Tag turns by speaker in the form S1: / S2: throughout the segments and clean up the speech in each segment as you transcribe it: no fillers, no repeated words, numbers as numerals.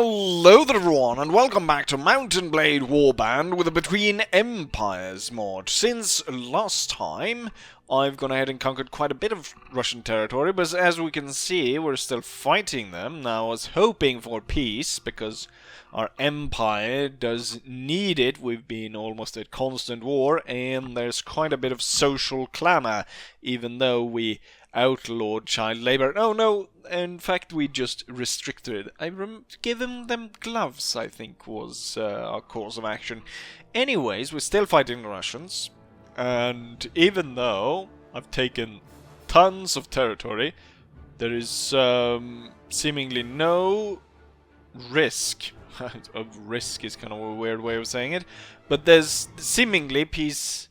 S1: Hello there everyone, and welcome back to Mountain Blade Warband with a Between Empires mod. Since last time, I've gone ahead and conquered quite a bit of Russian territory, but as we can see, we're still fighting them. Now, I was hoping for peace, because our empire does need it. We've been almost at constant war, and there's quite a bit of social clamor, even though we outlawed child labor. Oh no, in fact we just restricted it. Giving them gloves, I think, was our course of action. Anyways, we're still fighting the Russians, and even though I've taken tons of territory, there is seemingly no risk. Of risk is kind of a weird way of saying it, but there's seemingly peace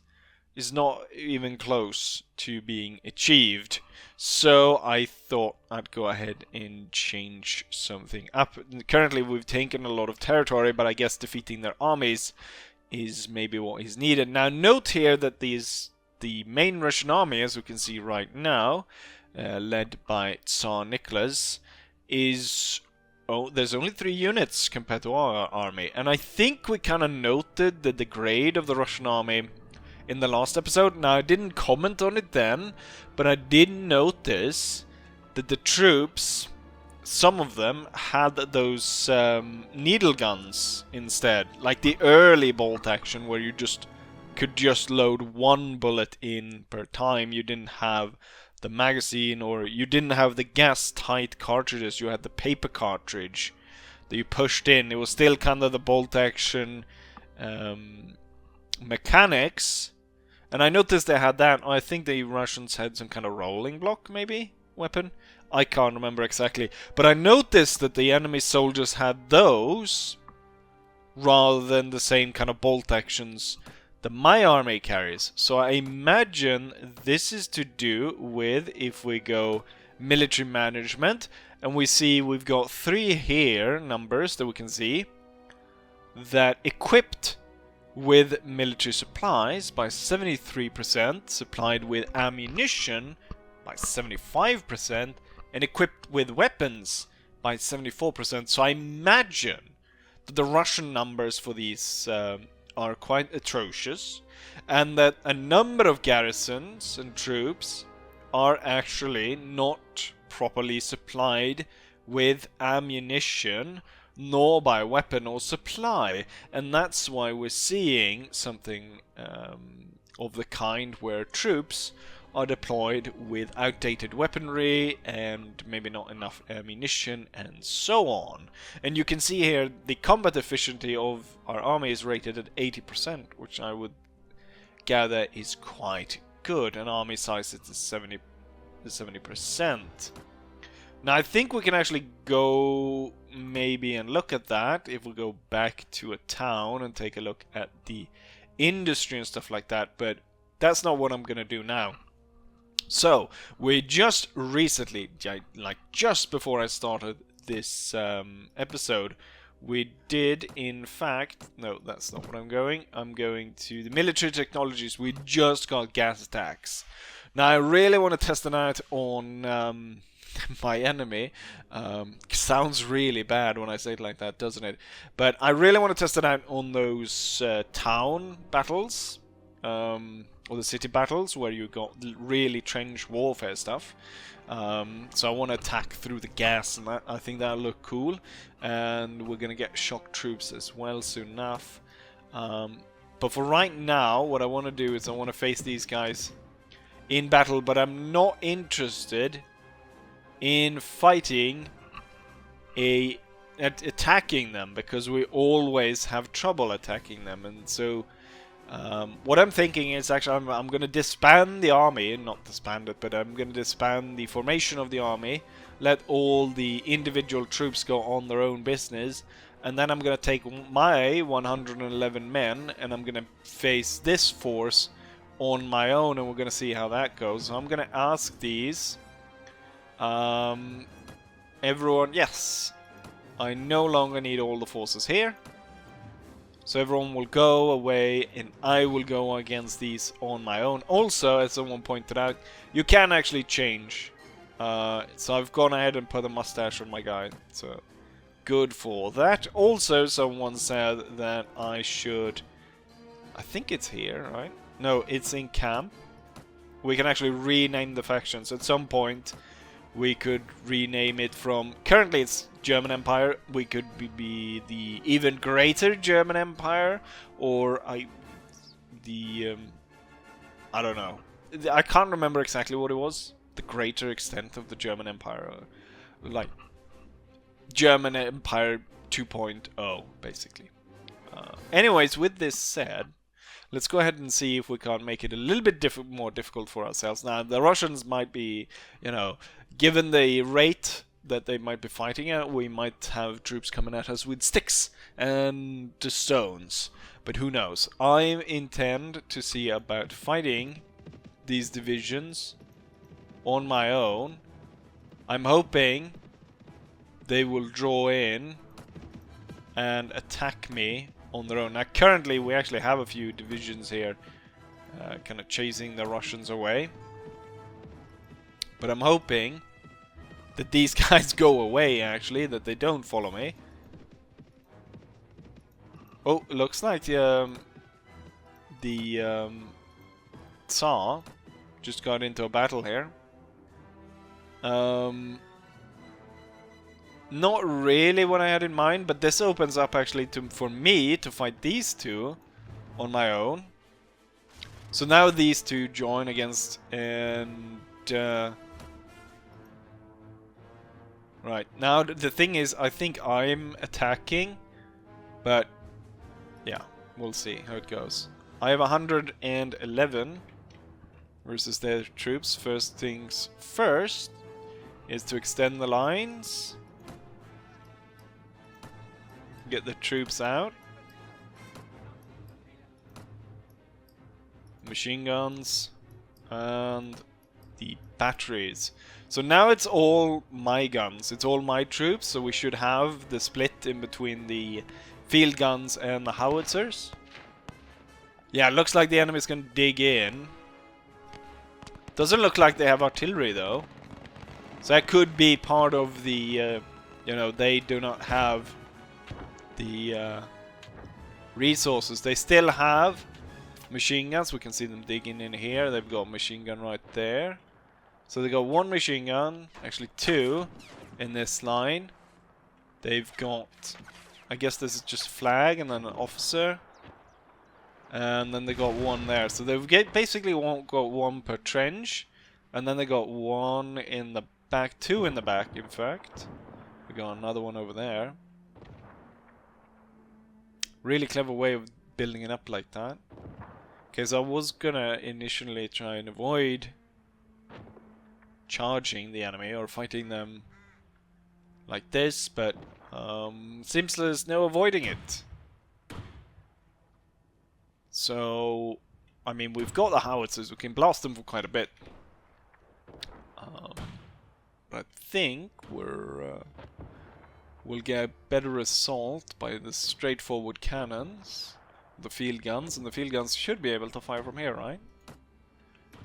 S1: is not even close to being achieved. So I thought I'd go ahead and change something up. Currently we've taken a lot of territory, but I guess defeating their armies is maybe what is needed. Now note here that the main Russian army, as we can see right now, led by Tsar Nicholas, is... oh, there's only 3 units compared to our army. And I think we kind of noted that the grade of the Russian army in the last episode. Now, I didn't comment on it then, but I did notice that the troops, some of them, had those needle guns instead. Like the early bolt action where you could just load 1 bullet in per time. You didn't have the magazine, or you didn't have the gas-tight cartridges. You had the paper cartridge that you pushed in. It was still kind of the bolt action mechanics. And I noticed they had that. I think the Russians had some kind of rolling block, maybe? Weapon? I can't remember exactly. But I noticed that the enemy soldiers had those, rather than the same kind of bolt actions that my army carries. So I imagine this is to do with, if we go military management, and we see we've got 3 here, numbers that we can see, that equipped with military supplies by 73%, supplied with ammunition by 75%, and equipped with weapons by 74%. So I imagine that the Russian numbers for these are quite atrocious, and that a number of garrisons and troops are actually not properly supplied with ammunition, nor by weapon or supply. And that's why we're seeing something of the kind where troops are deployed with outdated weaponry and maybe not enough ammunition and so on. And you can see here the combat efficiency of our army is rated at 80%, which I would gather is quite good. An army size is 70%. Now I think we can actually go maybe and look at that if we go back to a town and take a look at the industry and stuff like that, but that's not what I'm gonna do now. So we just recently, like just before I started this episode, we did in fact, no, that's not what I'm going to the military technologies. We just got gas attacks. Now I really want to test it out on my enemy. Sounds really bad when I say it like that, doesn't it? But I really want to test it out on those town battles, or the city battles, where you got really trench warfare stuff. So I want to attack through the gas, and that, I think that'll look cool. And we're gonna get shock troops as well soon enough. But for right now, what I want to do is I want to face these guys in battle, but I'm not interested in fighting attacking them, because we always have trouble attacking them. And so what I'm thinking is actually I'm going to disband the army, not disband it, but I'm going to disband the formation of the army, let all the individual troops go on their own business, and then I'm going to take my 111 men and I'm going to face this force on my own, and we're going to see how that goes. So I'm going to ask these everyone, yes, I no longer need all the forces here, so everyone will go away and I will go against these on my own. Also, as someone pointed out, you can actually change, so I've gone ahead and put a mustache on my guy, so good for that. Also, someone said that I should... I think it's here, right? No, it's in camp. We can actually rename the factions. At some point, we could rename it from... Currently, it's German Empire. We could be the even greater German Empire. Or I don't know. I can't remember exactly what it was. The greater extent of the German Empire. Like, German Empire 2.0, basically. Anyways, with this said, let's go ahead and see if we can't make it a little bit more difficult for ourselves. Now, the Russians might be, you know, given the rate that they might be fighting at, we might have troops coming at us with sticks and stones. But who knows? I intend to see about fighting these divisions on my own. I'm hoping they will draw in and attack me on their own. Now, currently, we actually have a few divisions here kind of chasing the Russians away. But I'm hoping that these guys go away, actually, that they don't follow me. Oh, looks like the Tsar just got into a battle here. Not really what I had in mind, but this opens up actually for me to fight these two on my own. So now these two join against, and right, now the thing is, I think I'm attacking, but yeah, we'll see how it goes. I have 111 versus their troops. First things first is to extend the lines. Get the troops out. Machine guns. And the batteries. So now it's all my guns. It's all my troops. So we should have the split in between the field guns and the howitzers. Yeah, looks like the enemy's gonna dig in. Doesn't look like they have artillery though. So that could be part of the, you know, they do not have the resources. They still have machine guns. We can see them digging in here. They've got a machine gun right there. So they got one machine gun, actually two, in this line. They've got, I guess this is just flag and then an officer. And then they got one there. So they've basically got one per trench. And then they got one in the back, two in the back in fact. We got another one over there. Really clever way of building it up like that. Okay, so I was gonna initially try and avoid charging the enemy or fighting them like this, but seems there's no avoiding it. So, I mean, we've got the howitzers, we can blast them for quite a bit. But I think we'll get better assault by the straightforward cannons, the field guns, and the field guns should be able to fire from here, right?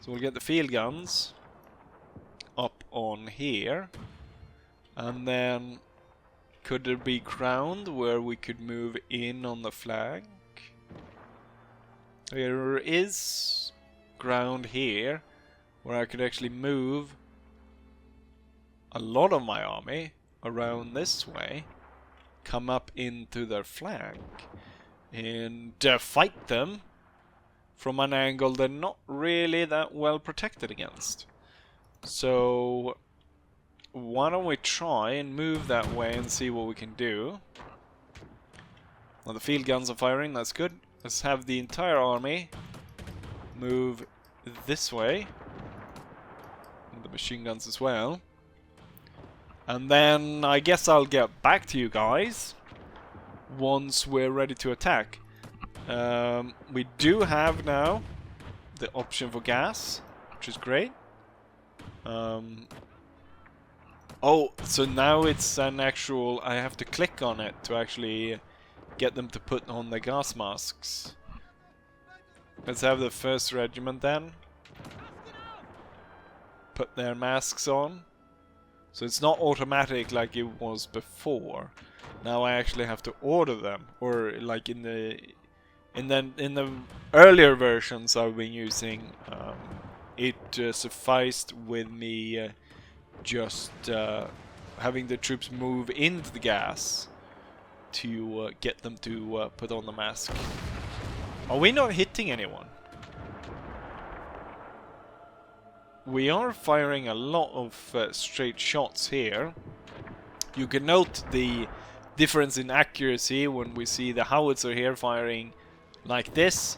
S1: So we'll get the field guns up on here, and then could there be ground where we could move in on the flank? There is ground here where I could actually move a lot of my army around this way, come up into their flank, and fight them from an angle they're not really that well protected against. So why don't we try and move that way and see what we can do. Well, the field guns are firing, that's good. Let's have the entire army move this way, and the machine guns as well. And then I guess I'll get back to you guys once we're ready to attack. We do have now the option for gas, which is great. Oh, so now it's an actual... I have to click on it to actually get them to put on the gas masks. Let's have the 1st Regiment then put their masks on. So it's not automatic like it was before. Now I actually have to order them, or like in the earlier versions I've been using, it sufficed with me just having the troops move into the gas to get them to put on the mask. Are we not hitting anyone? We are firing a lot of straight shots here. You can note the difference in accuracy when we see the howitzer here firing like this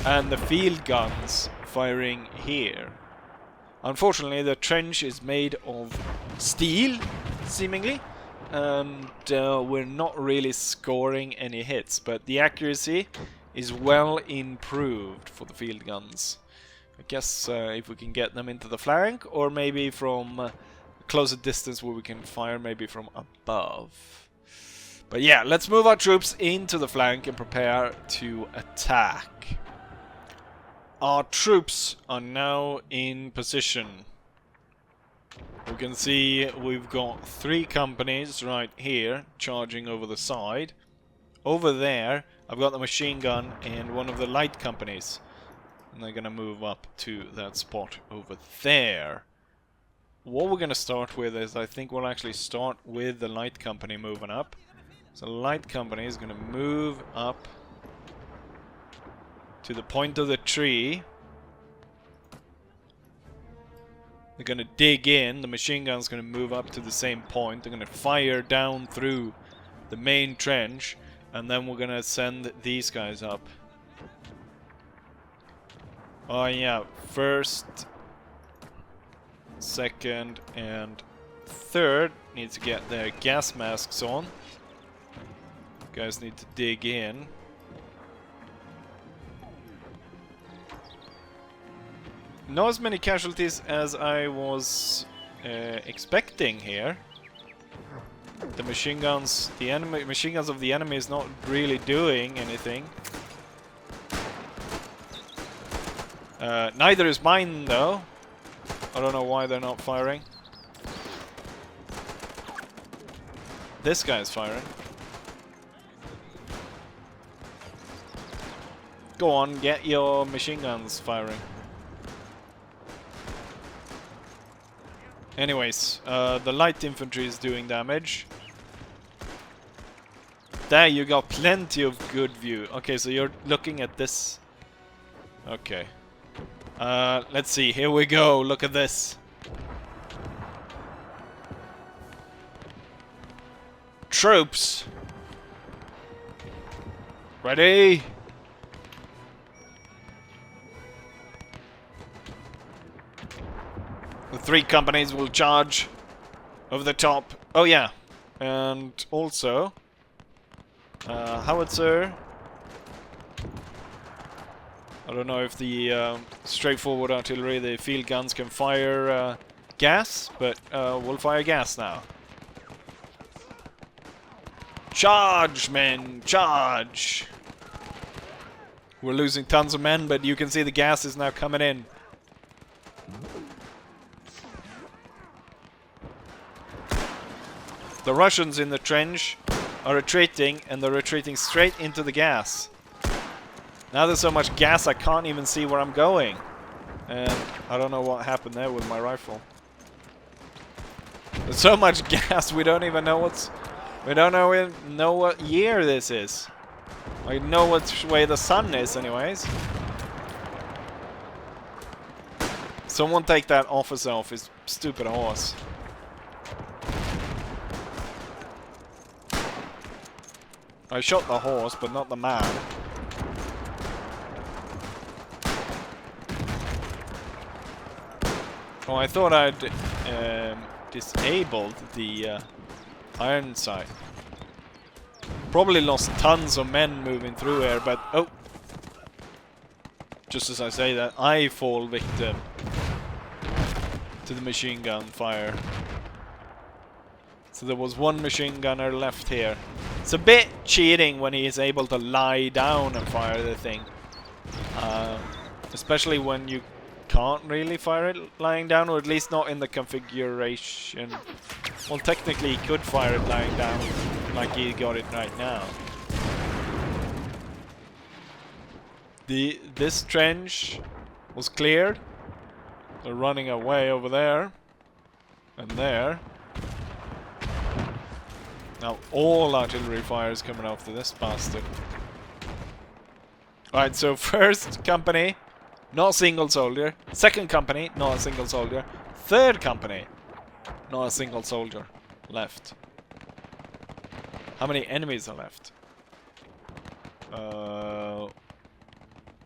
S1: and the field guns firing here. Unfortunately, the trench is made of steel, seemingly, and we're not really scoring any hits, but the accuracy is well improved for the field guns. I guess if we can get them into the flank, or maybe from a closer distance where we can fire maybe from above. But yeah, let's move our troops into the flank and prepare to attack. Our troops are now in position. We can see we've got 3 companies right here charging over the side. Over there, I've got the machine gun and one of the light companies. And they're gonna move up to that spot over there. What we're gonna start with is, I think we'll actually start with the light company moving up. So the light company is gonna move up to the point of the tree. They're gonna dig in. The machine gun's gonna move up to the same point. They're gonna fire down through the main trench, and then we're gonna send these guys up. Oh yeah, first, second, and third need to get their gas masks on. Guys need to dig in. Not as many casualties as I was expecting here. The machine guns, machine guns of the enemy is not really doing anything. Neither is mine though. I don't know why they're not firing. This guy's firing. Go on, get your machine guns firing. Anyways, the light infantry is doing damage. There, you got plenty of good view. Okay, so you're looking at this. Okay. Let's see, here we go, look at this. Troops! Ready? The 3 companies will charge over the top. Oh yeah, and also howitzer. I don't know if the straightforward artillery, the field guns can fire gas, but we'll fire gas now. Charge, men! Charge! We're losing tons of men, but you can see the gas is now coming in. The Russians in the trench are retreating, and they're retreating straight into the gas. Now there's so much gas I can't even see where I'm going. And I don't know what happened there with my rifle. There's so much gas we don't even know what's... We don't know what year this is. I know which way the sun is anyways. Someone take that officer off his stupid horse. I shot the horse, but not the man. Oh, I thought I'd disabled the iron sight. Probably lost tons of men moving through here, but oh! Just as I say that, I fall victim to the machine gun fire. So there was one machine gunner left here. It's a bit cheating when he is able to lie down and fire the thing. Especially when you can't really fire it lying down, or at least not in the configuration. Well, technically he could fire it lying down, like he got it right now. This trench was cleared. They're running away over there. And there. Now all artillery fire is coming after this bastard. Alright, so first company, not a single soldier. Second company, not a single soldier. Third company, not a single soldier left. How many enemies are left?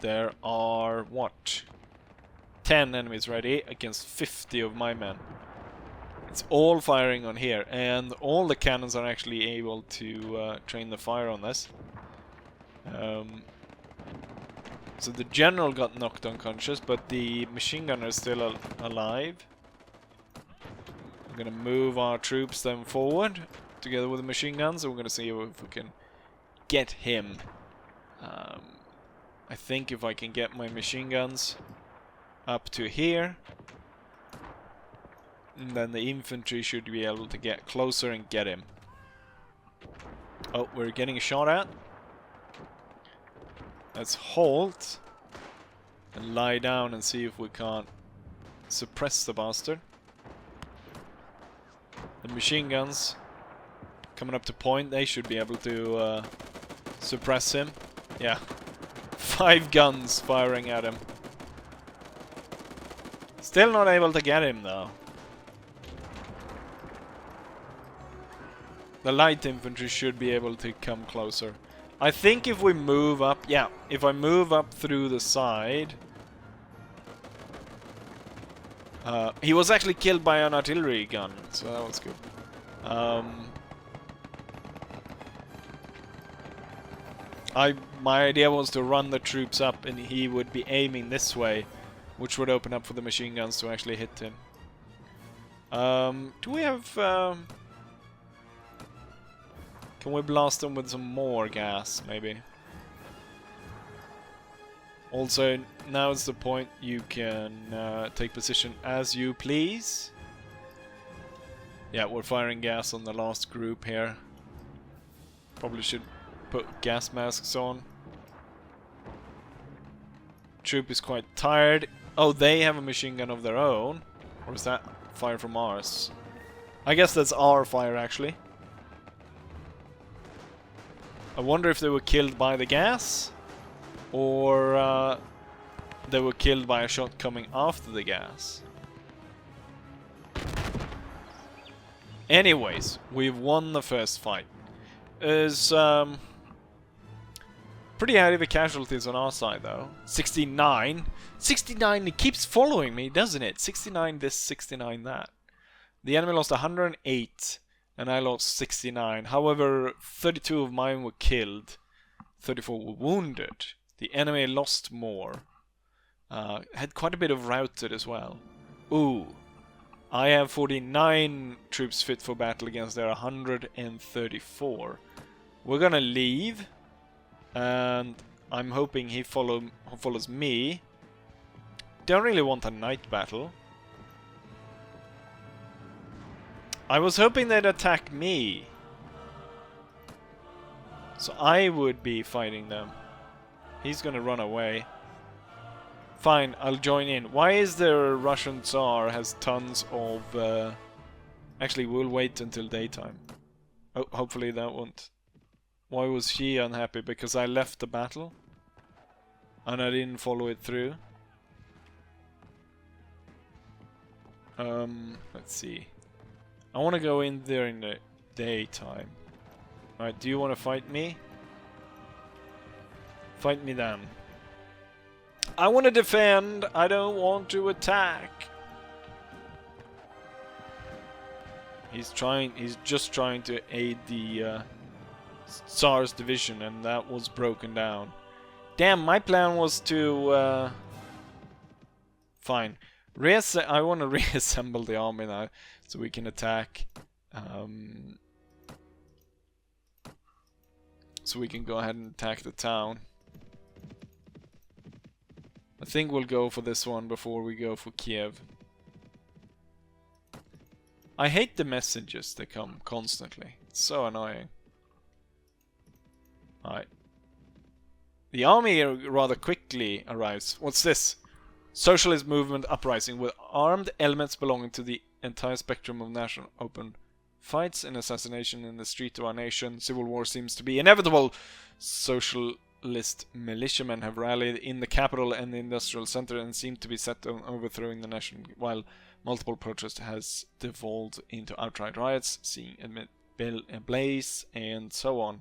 S1: There are, what? 10 enemies ready against 50 of my men. It's all firing on here, and all the cannons are actually able to train the fire on this. So the general got knocked unconscious, but the machine gunner is still alive. We're gonna move our troops then forward together with the machine guns, and we're gonna see if we can get him. I think if I can get my machine guns up to here, and then the infantry should be able to get closer and get him. Oh, we're getting a shot at. Let's halt and lie down and see if we can't suppress the bastard. The machine guns coming up to point, they should be able to suppress him. Yeah. 5 guns firing at him. Still not able to get him though. The light infantry should be able to come closer. I think if we move up, yeah, if I move up through the side. He was actually killed by an artillery gun, so that was good. My idea was to run the troops up and he would be aiming this way, which would open up for the machine guns to actually hit him. Do we have... can we blast them with some more gas, maybe? Also, now is the point you can take position as you please. Yeah, we're firing gas on the last group here. Probably should put gas masks on. Troop is quite tired. Oh, they have a machine gun of their own. Or is that fire from ours? I guess that's our fire, actually. I wonder if they were killed by the gas, or they were killed by a shot coming after the gas. Anyways, we've won the first fight. There's pretty heavy casualties on our side though. 69. 69, it keeps following me, doesn't it? 69 this, 69 that. The enemy lost 108. And I lost 69. However, 32 of mine were killed. 34 were wounded. The enemy lost more. Had quite a bit of routed as well. Ooh. I have 49 troops fit for battle against their 134. We're gonna leave. And I'm hoping he follows me. Don't really want a night battle. I was hoping they'd attack me, so I would be fighting them. He's gonna run away. Fine, I'll join in. Why is there a Russian Tsar has tons of... Actually, we'll wait until daytime. Oh, hopefully that won't... Why was she unhappy? Because I left the battle? And I didn't follow it through? Let's see. I want to go in there in the daytime. Alright, do you want to fight me? Fight me then. I want to defend. I don't want to attack. He's just trying to aid the Tsar's division, and that was broken down. Damn, my plan was to... Fine. I want to reassemble the army now, so we can attack. So we can go ahead and attack the town. I think we'll go for this one before we go for Kiev. I hate the messages that come constantly. It's so annoying. Alright. The army rather quickly arrives. What's this? Socialist movement uprising with armed elements belonging to the entire spectrum of national open fights and assassination in the street of our nation. Civil war seems to be inevitable. Socialist militiamen have rallied in the capital and the industrial center and seem to be set on overthrowing the nation, while multiple protest has devolved into outright riots, seeing admit blaze and so on.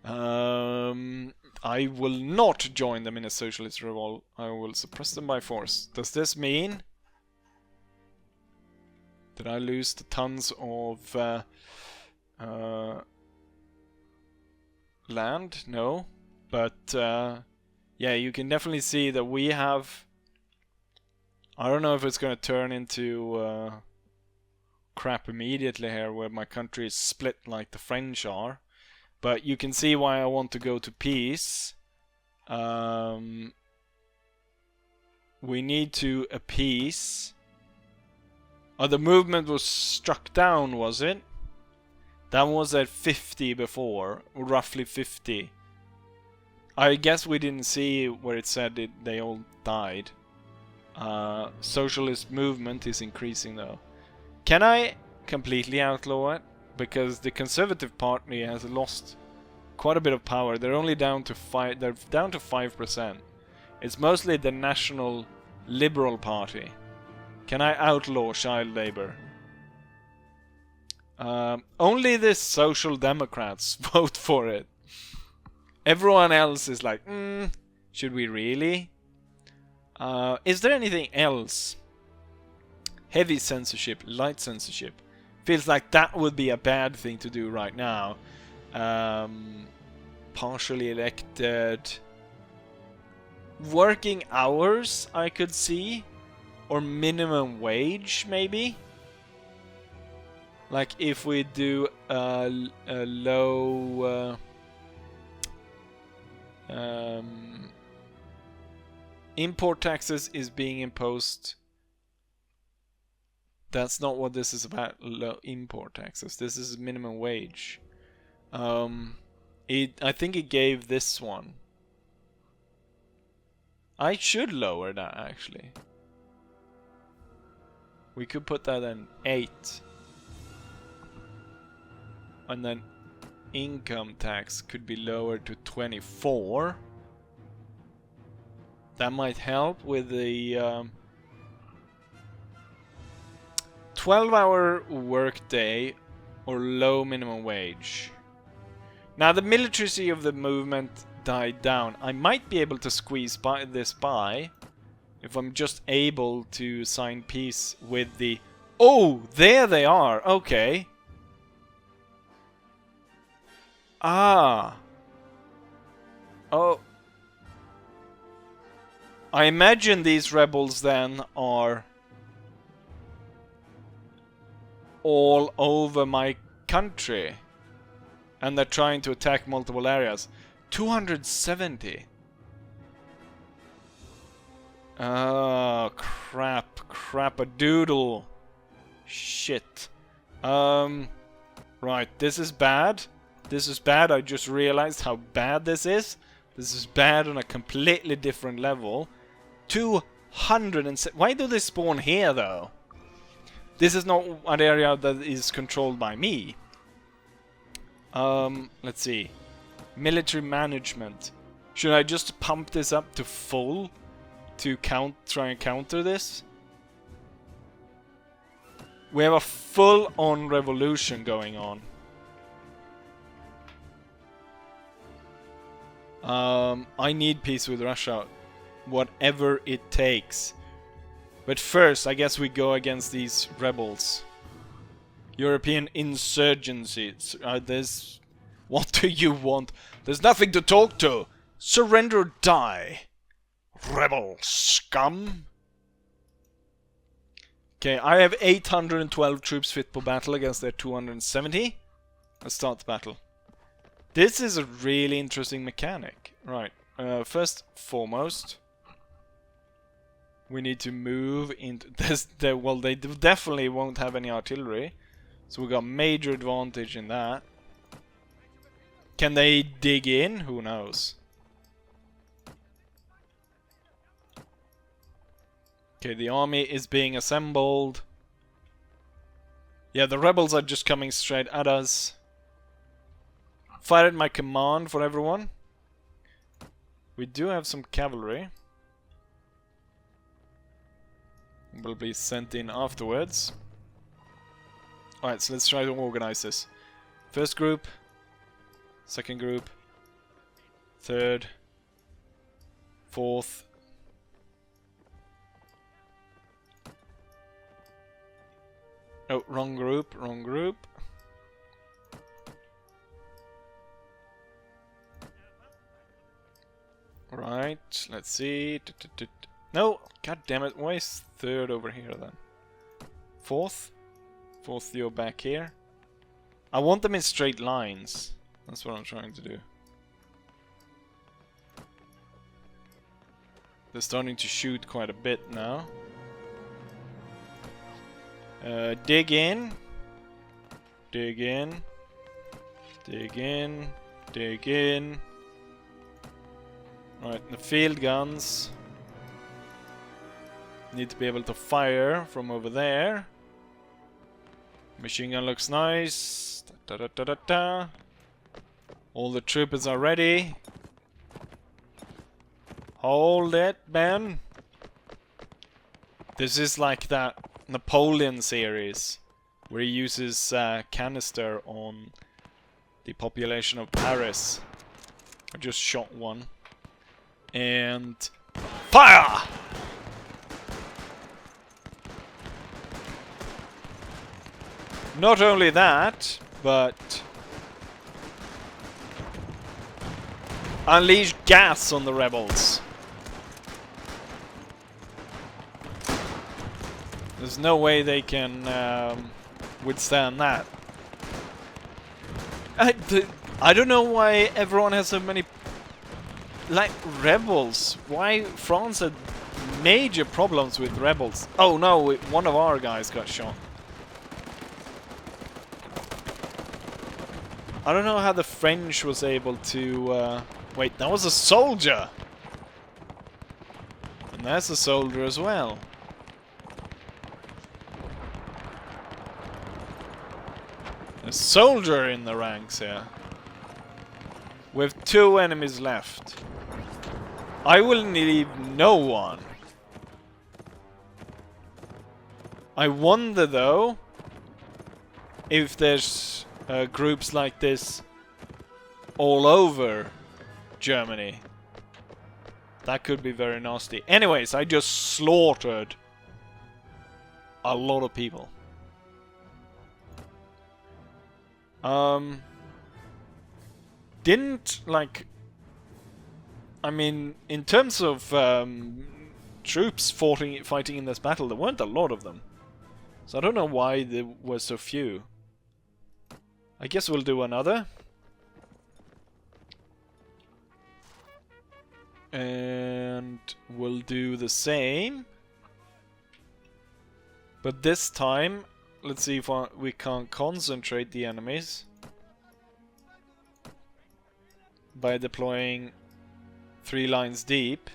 S1: I will not join them in a socialist revolt. I will suppress them by force. Does this mean did I lose the tons of land? No. But yeah, you can definitely see that we have... I don't know if it's going to turn into crap immediately here, where my country is split like the French are. But you can see why I want to go to peace. We need to appease. Oh, the movement was struck down, was it? That was at 50 before, roughly 50. I guess we didn't see where it said they all died. Socialist movement is increasing though. Can I completely outlaw it? Because the Conservative Party has lost quite a bit of power. They're only down to 5. They're down to 5%. It's mostly the National Liberal Party. Can I outlaw child labor? Only the Social Democrats vote for it. Everyone else is like, should we really? Is there anything else? Heavy censorship, light censorship. Feels like that would be a bad thing to do right now. Partially elected. Working hours, I could see. Or minimum wage, maybe. Like if we do a low... import taxes is being imposed. That's not what this is about, low import taxes. This is minimum wage. I think it gave this one. I should lower that actually. We could put that in 8. And then income tax could be lowered to 24. That might help with the 12-hour workday or low minimum wage. Now the military of the movement died down. I might be able to squeeze this by if I'm just able to sign peace with the... Oh, there they are. Okay. Ah. Oh. I imagine these rebels then are all over my country. And they're trying to attack multiple areas. 270. Oh, crap. Crap-a-doodle. Shit. Right, this is bad. This is bad. I just realized how bad this is. This is bad on a completely different level. 207. Why do they spawn here, though? This is not an area that is controlled by me. Let's see. Military management. Should I just pump this up to full to try and counter this? We have a full-on revolution going on. I need peace with Russia, whatever it takes. But first, I guess we go against these rebels. European insurgencies. There's... What do you want? There's nothing to talk to. Surrender or die. Rebel scum. Okay, I have 812 troops fit for battle against their 270. Let's start the battle. This is a really interesting mechanic. Right, first foremost, We need to move into this. Well, they definitely won't have any artillery, so we got major advantage in that. Can they dig in? Who knows? Okay, the army is being assembled. Yeah, the rebels are just coming straight at us. Fire at my command for everyone. We do have some cavalry. Will be sent in afterwards. Alright, so let's try to organize this. First group. Second group. Third. Fourth. Oh, wrong group, wrong group. Right, let's see. No, god damn it, why is third over here then? Fourth? Fourth, you're back here. I want them in straight lines. That's what I'm trying to do. They're starting to shoot quite a bit now. Dig in. Dig in. Dig in. Dig in. Alright, the field guns need to be able to fire from over there. Machine gun looks nice. Da, da, da, da, da. All the troopers are ready. Hold it, Ben. This is like that Napoleon series where he uses canister on the population of Paris. I just shot one. And fire! Not only that, but unleash gas on the rebels. There's no way they can withstand that. I don't know why everyone has so many like rebels. Why France had major problems with rebels. Oh no, one of our guys got shot. I don't know how the French was able to... wait, that was a soldier! And that's a soldier as well. A soldier in the ranks here. We have 2 enemies left. I will leave no one. I wonder though if there's groups like this all over Germany. That could be very nasty. Anyways, I just slaughtered a lot of people. Didn't like... I mean, in terms of troops fighting in this battle, there weren't a lot of them. So I don't know why there were so few. I guess we'll do another. And we'll do the same. But this time, let's see if we can concentrate the enemies by deploying 3 lines deep.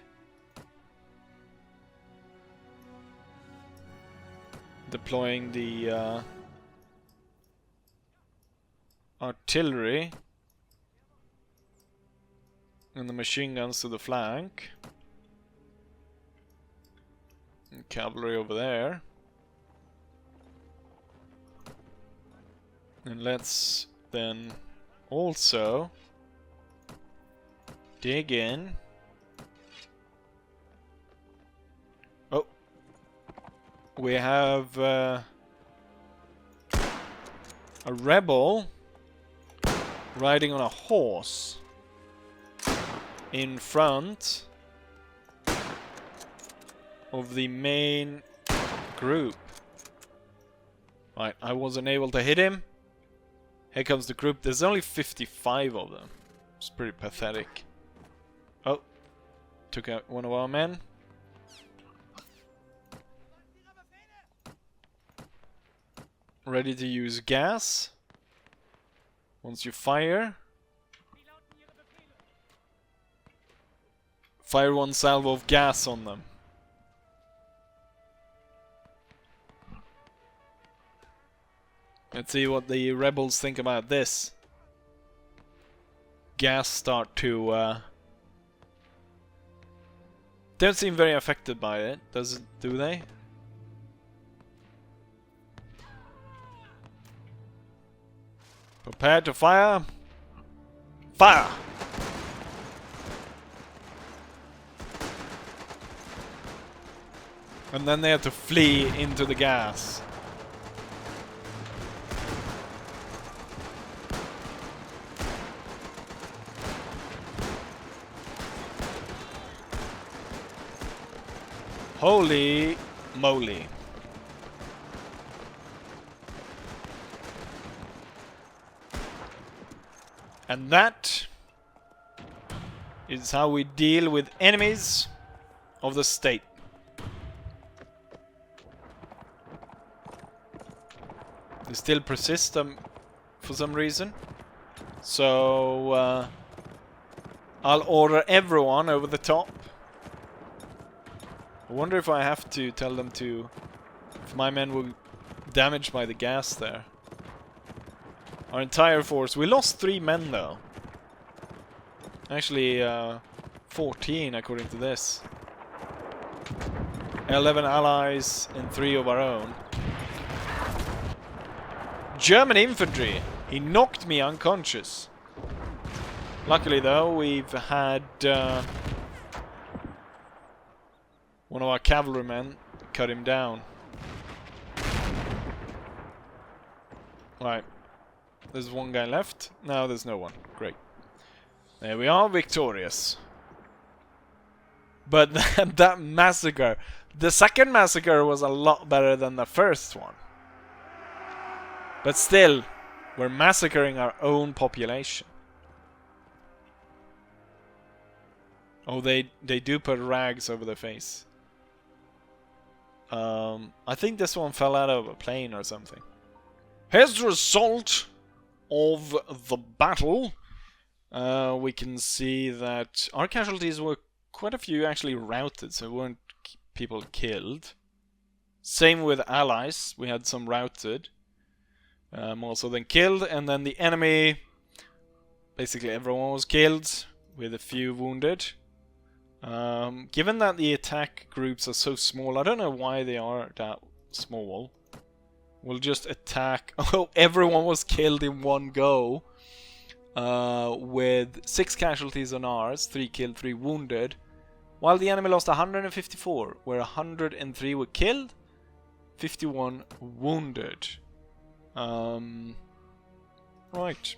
S1: Deploying the artillery and the machine guns to the flank. And cavalry over there. And let's then also dig in. Oh, we have a rebel riding on a horse in front of the main group. Right, I wasn't able to hit him. Here comes the group. There's only 55 of them. It's pretty pathetic. Oh, took out one of our men. ready to use gas. Once you fire, fire one salvo of gas on them. Let's see what the rebels think about this. Gas start to don't seem very affected by it, do they? Prepare to fire. Fire! And then they have to flee into the gas. Holy moly. And that is how we deal with enemies of the state. They still persist for some reason. So I'll order everyone over the top. I wonder if I have to tell them to... if my men were damaged by the gas there. Our entire force... we lost 3 men though. Actually 14 according to this. 11 allies and 3 of our own. German infantry! He knocked me unconscious. Luckily though, we've had one of our cavalrymen cut him down. Right. There's one guy left. No, there's no one. Great. There we are, victorious. But that massacre, the second massacre was a lot better than the first one. But still, we're massacring our own population. Oh, they do put rags over their face. I think this one fell out of a plane or something. Here's the result of the battle. We can see that our casualties were quite a few actually routed, so weren't people killed. Same with allies, we had some routed. Also then killed, and then the enemy, basically everyone was killed, with a few wounded. Given that the attack groups are so small, I don't know why they are that small. We'll just attack... oh, everyone was killed in one go. With 6 casualties on ours, 3 killed, 3 wounded. While the enemy lost 154, where 103 were killed, 51 wounded. Right.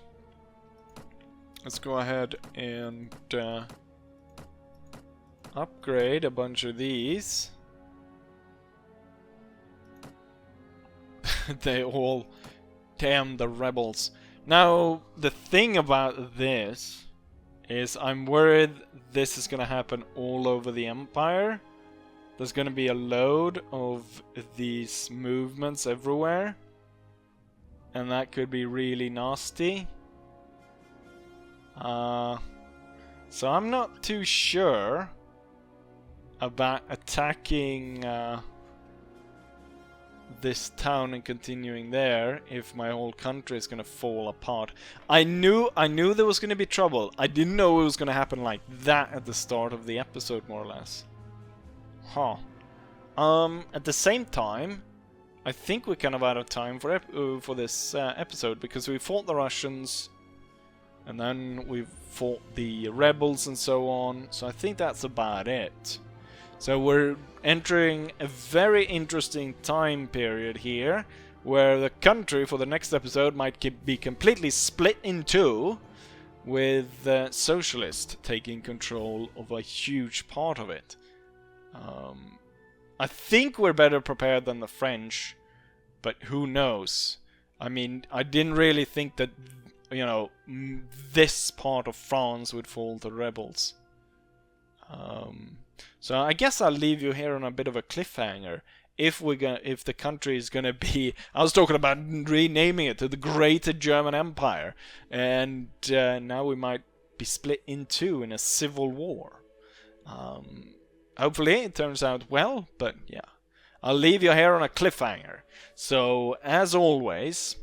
S1: Let's go ahead and upgrade a bunch of these. They all... damn the rebels. Now, the thing about this is I'm worried this is gonna happen all over the Empire. There's gonna be a load of these movements everywhere. And that could be really nasty. So I'm not too sure about attacking this town and continuing there if my whole country is gonna fall apart. I knew there was gonna be trouble. I didn't know it was gonna happen like that at the start of the episode, more or less. Huh. At the same time, I think we're kind of out of time for this episode, because we fought the Russians and then we fought the rebels and so on. So I think that's about it. So we're entering a very interesting time period here, where the country for the next episode might be completely split in two, with the socialists taking control of a huge part of it. I think we're better prepared than the French, but who knows? I mean, I didn't really think that, you know, this part of France would fall to rebels. So I guess I'll leave you here on a bit of a cliffhanger. if the country is gonna be, I was talking about renaming it to the Greater German Empire, and now we might be split in two in a civil war. Hopefully it turns out well, but yeah, I'll leave you here on a cliffhanger. So as always,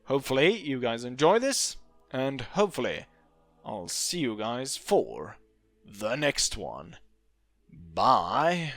S1: hopefully you guys enjoy this, and hopefully I'll see you guys for the next one. Bye.